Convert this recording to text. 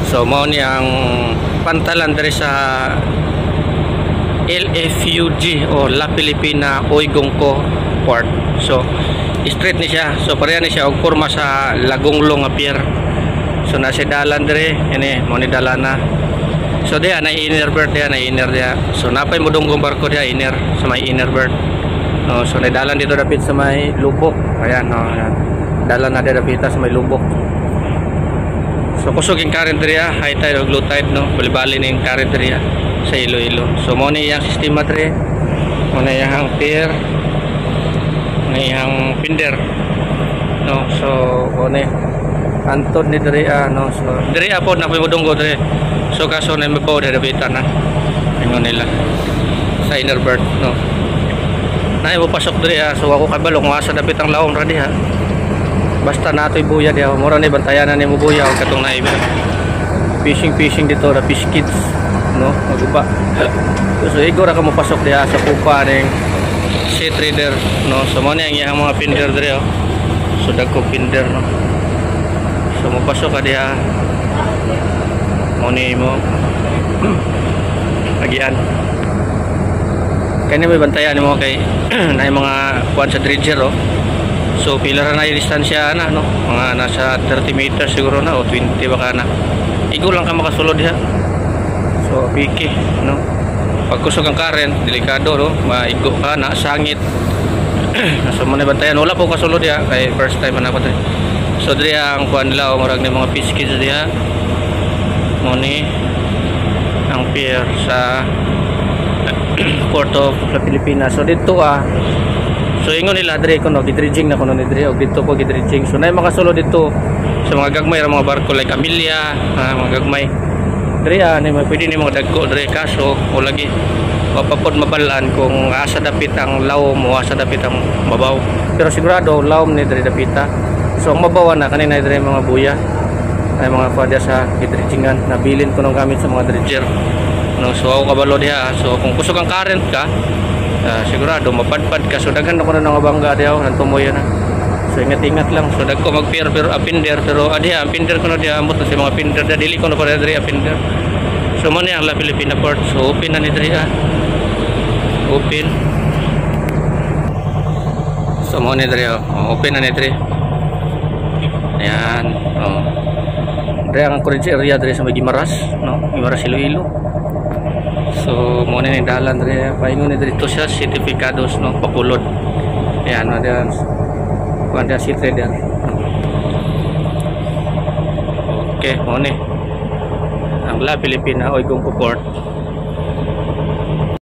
So mao ni ang pantalan diri sa LFUG o La Filipina Uygongco Port. So straight ni siya. So pareha ni siya og porma sa Lagonglong nga pier. So nasa dalan diri ini mo ni dalana. So diya na inner berth diya, na inner diya. So napay modonggong barko diya inner sa may inner berth. No, so na dalan dito dapit sa may lubok. Ayan no. Ayan. Dalan na dapit sa may lubok. So kusog yung current diya, high tide o low tide no. Bali-bali na yung current diya sa Iloilo. So mo ni yang sistema diri. Mo na yang pier. Yang pinder no, so one antod ni diri no, so diri po na pimudunggo diri, so kaso na mabaw diri dapitan na ingon nila sa inner berth no, na mo pasok diri so ako kabalo kung asa dapit ang laom ra diha, basta natoy buya diha, mura ni bantayan na ni mo buya og katong naibi fishing dito na fish kids no, maguba so igora ka mo pasok diha sa pupa ning sea trader no, so mo ni ang iyang mga pinder diri oh, so dagko pinder no, so mapasok ka diha mo ni mo agian kani may bantayan mo kay na mga kuan sa dredger oh, so pila ra na yung distansya na no, mga nasa 30 meters siguro na o 20 baka na, igo lang ka makasulod diha, so piki no. Pag kusog ang current, delikado no, maigo ka na sangit. So mo na bantayan, wala po kasulod diha kay first time man ako diri. So diri ang kuan nila o murag ni mga fish kids diha. Mo ni ang pier sa Port of La Filipina. So dito so ingon nila diri kuno gidredging na kuno ni diri og dito po gidredging. So nay makasulod dito sa mga gagmay ra mga barko like Amelia, mga gagmay. Diri ni pwede ni mga dagko diri kaso o lagi mapapod mabalaan kung asa dapit ang lawom o asa dapit ang mabaw, pero sigurado lawom ni diri dapita. So ang mabaw na kanina diri mga buya ay mga kuadya sa gidredgingan na bilin ko nung gamit sa mga dredger no, so ako kabalo diha, so kung kusog ang current ka sigurado mapadpad ka, so daghan ko na nga bangga diha nang tumoy na. So ingat-ingat lang, so dagko mag-pier pero apinder, pero adiha ang pinder ko na diha amot na si mga pinder dili ko na para diri apinder. So mo ni ang La Filipina Port, so open na ni diri open. So mo ni diri open na ni diri. Ayan diri ang current area diri sa may Guimaras no, Guimaras Iloilo. So mo ni dalan diri paingon ni diri to sa sertifikados no, pakulod. Ayan no, diyan kuan si trader. Okay, mo ni ang La Filipina Uygongco Port.